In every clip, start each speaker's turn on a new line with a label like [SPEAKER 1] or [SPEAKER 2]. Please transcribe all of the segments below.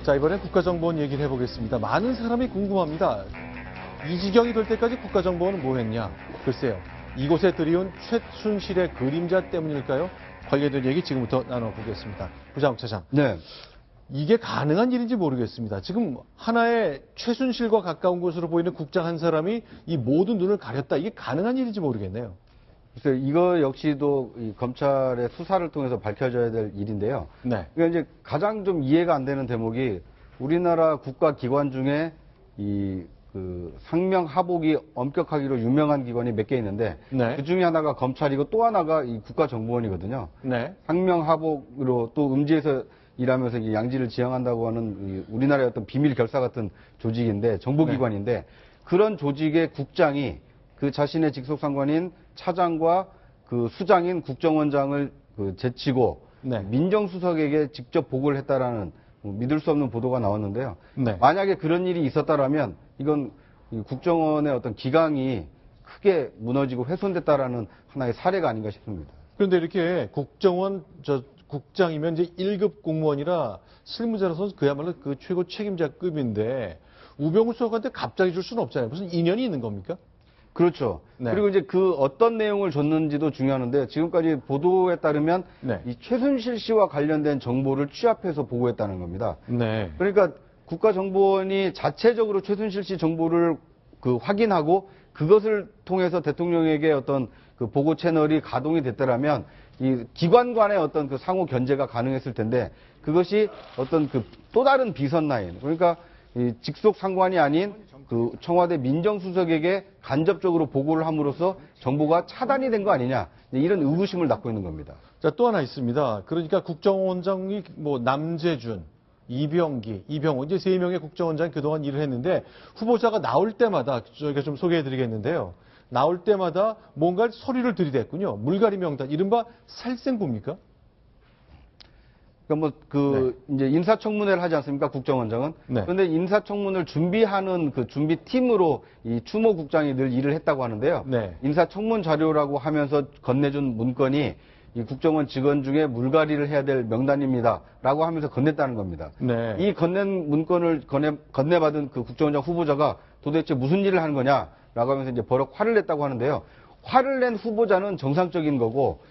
[SPEAKER 1] 자, 이번엔 국가정보원 얘기를 해보겠습니다. 많은 사람이 궁금합니다. 이 지경이 될 때까지 국가정보원은 뭐 했냐? 글쎄요. 이곳에 들이온 최순실의 그림자 때문일까요? 관련된 얘기 지금부터 나눠보겠습니다. 부장욱 차장.
[SPEAKER 2] 네.
[SPEAKER 1] 이게 가능한 일인지 모르겠습니다. 지금 하나의 최순실과 가까운 곳으로 보이는 국장 한 사람이 이 모든 눈을 가렸다. 이게 가능한 일인지 모르겠네요.
[SPEAKER 2] 글쎄요, 이거 역시도 이 검찰의 수사를 통해서 밝혀져야 될 일인데요.
[SPEAKER 1] 네.
[SPEAKER 2] 그러니까 이제 가장 좀 이해가 안 되는 대목이 우리나라 국가기관 중에 그 상명하복이 엄격하기로 유명한 기관이 몇 개 있는데
[SPEAKER 1] 네.
[SPEAKER 2] 그 중에 하나가 검찰이고 또 하나가 이 국가정보원이거든요.
[SPEAKER 1] 네.
[SPEAKER 2] 상명하복으로 또 음지에서 일하면서 이 양지를 지향한다고 하는 우리나라의 어떤 비밀 결사 같은 조직인데 정보기관인데 그런 조직의 국장이 그 자신의 직속 상관인 차장과 그 수장인 국정원장을 제치고
[SPEAKER 1] 네.
[SPEAKER 2] 민정수석에게 직접 보고를 했다라는 믿을 수 없는 보도가 나왔는데요.
[SPEAKER 1] 네.
[SPEAKER 2] 만약에 그런 일이 있었다라면 이건 국정원의 어떤 기강이 크게 무너지고 훼손됐다라는 하나의 사례가 아닌가 싶습니다.
[SPEAKER 1] 그런데 이렇게 국정원 국장이면 이제 1급 공무원이라 실무자로서 그야말로 그 최고 책임자급인데 우병우 수석한테 갑자기 줄 수는 없잖아요. 무슨 인연이 있는 겁니까?
[SPEAKER 2] 그렇죠.
[SPEAKER 1] 네.
[SPEAKER 2] 그리고 이제 그 어떤 내용을 줬는지도 중요한데 지금까지 보도에 따르면
[SPEAKER 1] 네.
[SPEAKER 2] 이 최순실 씨와 관련된 정보를 취합해서 보고했다는 겁니다.
[SPEAKER 1] 네.
[SPEAKER 2] 그러니까 국가정보원이 자체적으로 최순실 씨 정보를 확인하고 그것을 통해서 대통령에게 어떤 그 보고 채널이 가동이 됐더라면 이 기관 간의 어떤 그 상호 견제가 가능했을 텐데 그것이 어떤 그 또 다른 비선 라인 그러니까 이 직속 상관이 아닌 그 청와대 민정수석에게 간접적으로 보고를 함으로써 정보가 차단이 된 거 아니냐 이런 의구심을 낳고 있는 겁니다.
[SPEAKER 1] 자, 또 하나 있습니다. 그러니까 국정원장이 뭐 남재준, 이병기, 이병호 이제 3명의 국정원장이 그동안 일을 했는데 후보자가 나올 때마다 저희가 좀 소개해드리겠는데요. 나올 때마다 뭔가 서류를 들이댔군요. 물갈이 명단, 이른바 살생부입니까?
[SPEAKER 2] 그러니까 이제 인사청문회를 하지 않습니까? 국정원장은.
[SPEAKER 1] 네.
[SPEAKER 2] 그런데 인사청문을 준비하는 그 준비팀으로 이 추모 국장이 늘 일을 했다고 하는데요.
[SPEAKER 1] 네.
[SPEAKER 2] 인사청문 자료라고 하면서 건네준 문건이 이 국정원 직원 중에 물갈이를 해야 될 명단입니다. 라고 하면서 건넸다는 겁니다.
[SPEAKER 1] 네.
[SPEAKER 2] 이 건넨 문건을 건네받은 그 국정원장 후보자가 도대체 무슨 일을 하는 거냐? 라고 하면서 이제 버럭 화를 냈다고 하는데요. 화를 낸 후보자는 정상적인 거고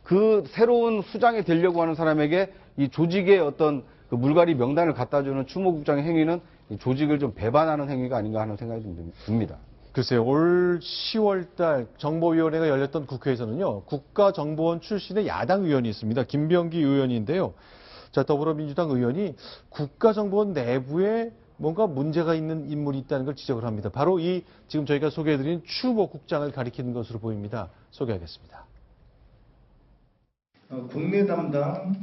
[SPEAKER 2] 그 새로운 수장이 되려고 하는 사람에게 이 조직의 어떤 그 물갈이 명단을 갖다 주는 추모국장의 행위는 이 조직을 좀 배반하는 행위가 아닌가 하는 생각이 좀 듭니다.
[SPEAKER 1] 글쎄요, 올 10월 달 정보위원회가 열렸던 국회에서는요, 국가정보원 출신의 야당 의원이 있습니다. 김병기 의원인데요. 자, 더불어민주당 의원이 국가정보원 내부에 뭔가 문제가 있는 인물이 있다는 걸 지적을 합니다. 바로 이 지금 저희가 소개해드린 추모 국장을 가리키는 것으로 보입니다. 소개하겠습니다.
[SPEAKER 3] 국내 담당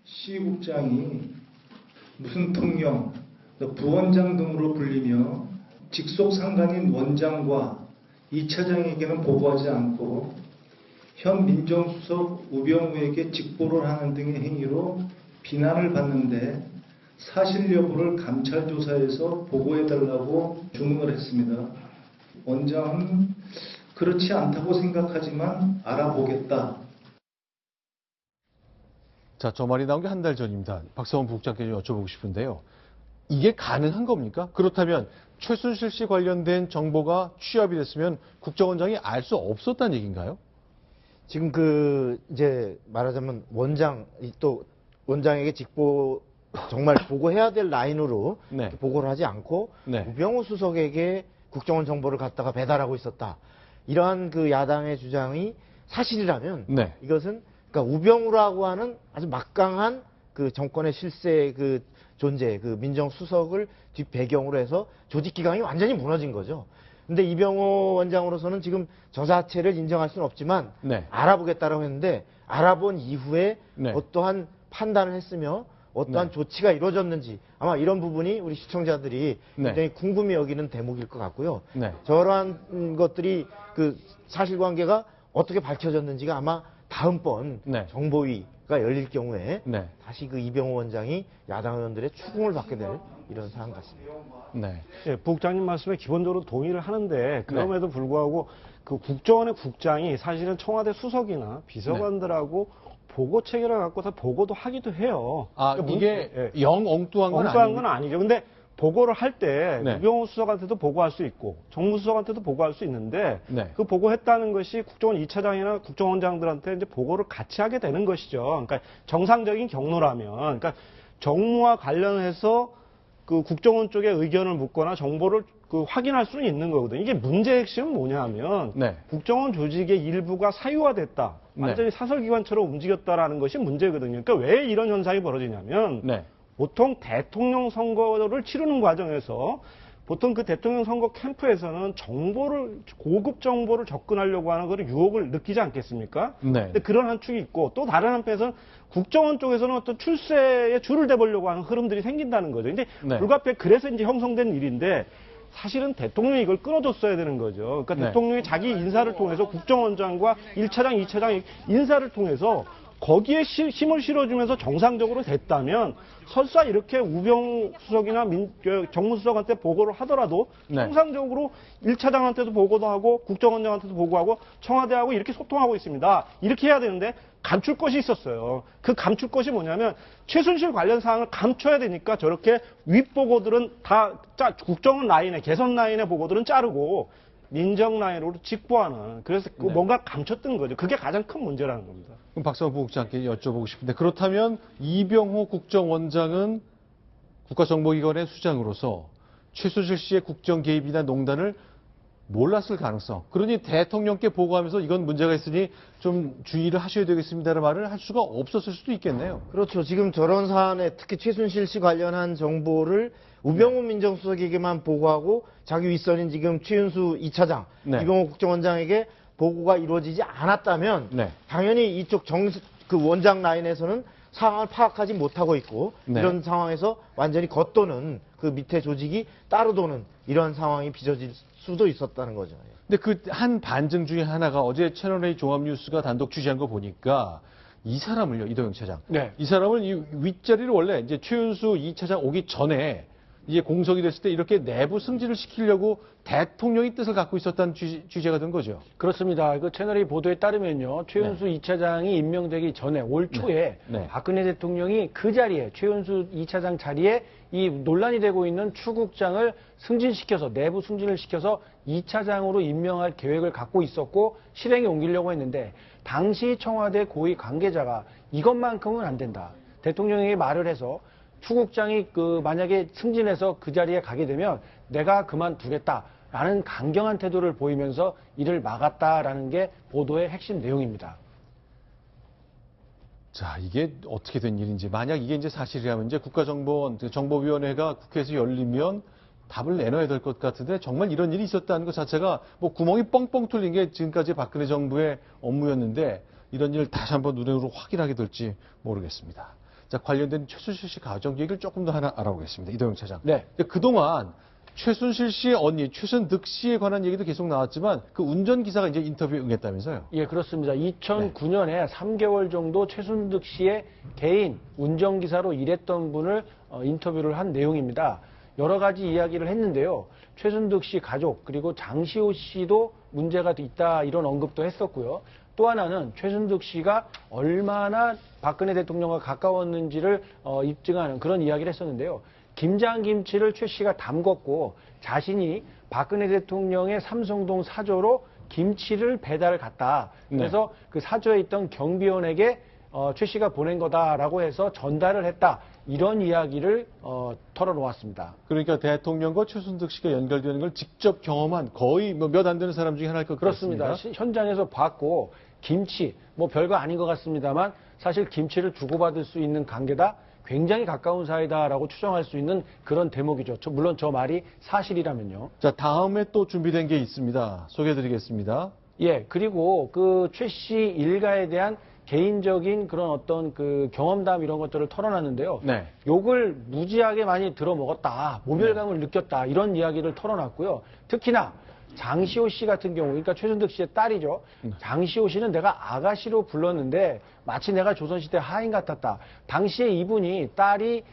[SPEAKER 3] C국장이 무슨 통령, 부원장 등으로 불리며 직속 상관인 원장과 이 차장에게는 보고하지 않고 현 민정수석 우병우에게 직보를 하는 등의 행위로 비난을 받는데 사실 여부를 감찰 조사에서 보고해달라고 주문을 했습니다. 원장은 그렇지 않다고 생각하지만 알아보겠다.
[SPEAKER 1] 자, 저 말이 나온 게 한 달 전입니다. 박성원 부국장께 좀 여쭤보고 싶은데요. 이게 가능한 겁니까? 그렇다면 최순실 씨 관련된 정보가 취합이 됐으면 국정원장이 알 수 없었다는 얘기인가요?
[SPEAKER 4] 지금 이제 말하자면 또 원장에게 직보 정말 보고해야 될 라인으로
[SPEAKER 1] 네.
[SPEAKER 4] 보고를 하지 않고
[SPEAKER 1] 네.
[SPEAKER 4] 우병우 수석에게 국정원 정보를 갖다가 배달하고 있었다. 이러한 그 야당의 주장이 사실이라면
[SPEAKER 1] 네.
[SPEAKER 4] 이것은 그러니까 우병우라고 하는 아주 막강한 그 정권의 실세 그 존재, 그 민정수석을 뒷배경으로 해서 조직기강이 완전히 무너진 거죠. 근데 이병호 원장으로서는 지금 저 자체를 인정할 수는 없지만
[SPEAKER 1] 네.
[SPEAKER 4] 알아보겠다라고 했는데 알아본 이후에
[SPEAKER 1] 네.
[SPEAKER 4] 어떠한 판단을 했으며 어떠한
[SPEAKER 1] 네.
[SPEAKER 4] 조치가 이루어졌는지 아마 이런 부분이 우리 시청자들이
[SPEAKER 1] 네.
[SPEAKER 4] 굉장히 궁금히 여기는 대목일 것 같고요.
[SPEAKER 1] 네.
[SPEAKER 4] 저러한 것들이 그 사실관계가 어떻게 밝혀졌는지가 아마 다음번
[SPEAKER 1] 네.
[SPEAKER 4] 정보위가 열릴 경우에
[SPEAKER 1] 네.
[SPEAKER 4] 다시 그 이병호 원장이 야당 의원들의 추궁을 받게 될 이런 상황 같습니다.
[SPEAKER 1] 네.
[SPEAKER 5] 예, 부국장님 말씀에 기본적으로 동의를 하는데 그럼에도 불구하고 그 국정원의 국장이 사실은 청와대 수석이나 비서관들하고 보고 체계를 갖고서 보고도 하기도 해요.
[SPEAKER 1] 아,
[SPEAKER 5] 그러니까
[SPEAKER 1] 이게
[SPEAKER 5] 예.
[SPEAKER 1] 영 엉뚱한 건
[SPEAKER 5] 엉뚱한
[SPEAKER 1] 아니에요.
[SPEAKER 5] 건 아니죠. 근데 보고를 할 때
[SPEAKER 1] 네.
[SPEAKER 5] 우병우 수석한테도 보고할 수 있고 정무수석한테도 보고할 수 있는데
[SPEAKER 1] 네.
[SPEAKER 5] 그 보고했다는 것이 국정원 2차장이나 국정원장들한테 이제 보고를 같이 하게 되는 것이죠. 그러니까 정상적인 경로라면, 그러니까 정무와 관련해서 그 국정원 쪽에 의견을 묻거나 정보를 그 확인할 수는 있는 거거든요. 이게 문제의 핵심은 뭐냐면
[SPEAKER 1] 네.
[SPEAKER 5] 국정원 조직의 일부가 사유화됐다. 완전히 사설기관처럼 움직였다라는 것이 문제거든요. 그러니까 왜 이런 현상이 벌어지냐면
[SPEAKER 1] 네.
[SPEAKER 5] 보통 대통령 선거를 치르는 과정에서 보통 그 대통령 선거 캠프에서는 고급 정보를 접근하려고 하는 그런 유혹을 느끼지 않겠습니까?
[SPEAKER 1] 네.
[SPEAKER 5] 근데 그런 한 축이 있고 또 다른 한편에서는 국정원 쪽에서는 어떤 출세에 줄을 대보려고 하는 흐름들이 생긴다는 거죠. 근데
[SPEAKER 1] 네.
[SPEAKER 5] 불가피하게 그래서 이제 형성된 일인데 사실은 대통령이 이걸 끊어줬어야 되는 거죠. 그러니까
[SPEAKER 1] 네.
[SPEAKER 5] 대통령이 자기 인사를 통해서 국정원장과 1차장, 2차장 인사를 통해서 거기에 힘을 실어주면서 정상적으로 됐다면 설사 이렇게 우병우 수석이나 정무수석한테 보고를 하더라도
[SPEAKER 1] 네.
[SPEAKER 5] 정상적으로 1차장한테도 보고도 하고 국정원장한테도 보고하고 청와대하고 이렇게 소통하고 있습니다. 이렇게 해야 되는데 감출 것이 있었어요. 그 감출 것이 뭐냐면 최순실 관련 사항을 감춰야 되니까 저렇게 윗보고들은 다 국정원 라인에 개선 라인의 보고들은 자르고 민정 라인으로 직보하는 그래서
[SPEAKER 1] 네.
[SPEAKER 5] 뭔가 감췄던 거죠. 그게 가장 큰 문제라는 겁니다.
[SPEAKER 1] 그럼 박성호 부국장께 여쭤보고 싶은데 그렇다면 이병호 국정원장은 국가정보기관의 수장으로서 최순실 씨의 국정 개입이나 농단을 몰랐을 가능성. 그러니 대통령께 보고하면서 이건 문제가 있으니 좀 주의를 하셔야 되겠습니다라는 말을 할 수가 없었을 수도 있겠네요.
[SPEAKER 4] 그렇죠. 지금 저런 사안에 특히 최순실 씨 관련한 정보를 우병우 민정수석에게만 보고하고 자기 윗선인 지금 최윤수 2차장,
[SPEAKER 1] 네.
[SPEAKER 4] 이병호 국정원장에게 보고가 이루어지지 않았다면
[SPEAKER 1] 네.
[SPEAKER 4] 당연히 이쪽 그 원장 라인에서는 상황을 파악하지 못하고 있고
[SPEAKER 1] 네.
[SPEAKER 4] 이런 상황에서 완전히 겉도는 그 밑에 조직이 따로 도는 이런 상황이 빚어질 수도 있었다는 거죠.
[SPEAKER 1] 근데 그 한 반증 중에 하나가 어제 채널A 종합뉴스가 단독 취재한 거 보니까 이 사람을요, 이도영 차장.
[SPEAKER 5] 네.
[SPEAKER 1] 이 사람을 이 윗자리를 원래 이제 최윤수 2차장 오기 전에 이제 공석이 됐을 때 이렇게 내부 승진을 시키려고 대통령이 뜻을 갖고 있었다는 취재가 된 거죠.
[SPEAKER 6] 그렇습니다. 그 채널A 보도에 따르면요. 최윤수 2차장이 임명되기 전에 올 초에
[SPEAKER 1] 네.
[SPEAKER 6] 박근혜 대통령이 그 자리에 최윤수 2차장 자리에 이 논란이 되고 있는 추국장을 승진시켜서 내부 승진을 시켜서 2차장으로 임명할 계획을 갖고 있었고 실행에 옮기려고 했는데 당시 청와대 고위 관계자가 이것만큼은 안 된다. 대통령에게 말을 해서 추국장이 만약에 승진해서 그 자리에 가게 되면 내가 그만두겠다라는 강경한 태도를 보이면서 이를 막았다라는 게 보도의 핵심 내용입니다.
[SPEAKER 1] 자, 이게 어떻게 된 일인지, 만약 이게 이제 사실이라면 이제 국가정보원, 정보위원회가 국회에서 열리면 답을 내놔야 될 것 같은데 정말 이런 일이 있었다는 것 자체가 뭐 구멍이 뻥뻥 뚫린 게 지금까지 박근혜 정부의 업무였는데 이런 일을 다시 한번 눈으로 확인하게 될지 모르겠습니다. 자, 관련된 최순실 씨 가정 얘기를 조금 더 하나 알아보겠습니다. 이도영 차장.
[SPEAKER 6] 네.
[SPEAKER 1] 그동안 최순실 씨의 언니 최순득 씨에 관한 얘기도 계속 나왔지만 그 운전기사가 이제 인터뷰에 응했다면서요?
[SPEAKER 6] 예, 그렇습니다. 2009년에 3개월 정도 최순득 씨의 개인 운전기사로 일했던 분을 인터뷰를 한 내용입니다. 여러 가지 이야기를 했는데요. 최순득 씨 가족 그리고 장시호 씨도 문제가 있다 이런 언급도 했었고요. 또 하나는 최순득 씨가 얼마나 박근혜 대통령과 가까웠는지를 입증하는 그런 이야기를 했었는데요. 김장김치를 최 씨가 담궜고 자신이 박근혜 대통령의 삼성동 사저로 김치를 배달을 갔다. 그래서 그 사저에 있던 경비원에게 최 씨가 보낸 거다라고 해서 전달을 했다. 이런 이야기를 털어놓았습니다.
[SPEAKER 1] 그러니까 대통령과 최순득 씨가 연결되는 걸 직접 경험한 거의 몇 안 되는 사람 중에 하나일 것
[SPEAKER 6] 그렇습니다.
[SPEAKER 1] 같습니다.
[SPEAKER 6] 현장에서 봤고 김치 뭐 별거 아닌 것 같습니다만 사실 김치를 주고받을 수 있는 관계다. 굉장히 가까운 사이다라고 추정할 수 있는 그런 대목이죠. 물론 저 말이 사실이라면요.
[SPEAKER 1] 자, 다음에 또 준비된 게 있습니다. 소개해드리겠습니다.
[SPEAKER 6] 예, 그리고 그 최 씨 일가에 대한 개인적인 그런 어떤 그 경험담 이런 것들을 털어놨는데요.
[SPEAKER 1] 네.
[SPEAKER 6] 욕을 무지하게 많이 들어먹었다. 모멸감을 느꼈다. 이런 이야기를 털어놨고요. 특히나 장시호 씨 같은 경우, 그러니까 최순득 씨의 딸이죠. 장시호 씨는 내가 아가씨로 불렀는데 마치 내가 조선시대 하인 같았다. 당시에 이분이 딸이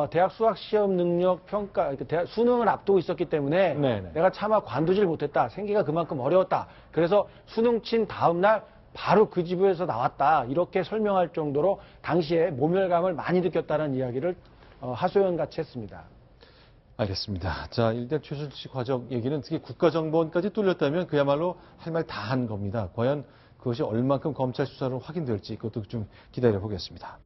[SPEAKER 6] 대학 수학시험 능력 평가, 대학 수능을 앞두고 있었기 때문에
[SPEAKER 1] 네네.
[SPEAKER 6] 내가 차마 관두질 못했다. 생계가 그만큼 어려웠다. 그래서 수능 친 다음 날 바로 그 집에서 나왔다. 이렇게 설명할 정도로 당시에 모멸감을 많이 느꼈다는 이야기를 하소연 같이 했습니다.
[SPEAKER 1] 알겠습니다. 자, 일단 최순실 씨 과정 얘기는 특히 국가정보원까지 뚫렸다면 그야말로 할 말 다 한 겁니다. 과연 그것이 얼만큼 검찰 수사로 확인될지 그것도 좀 기다려 보겠습니다.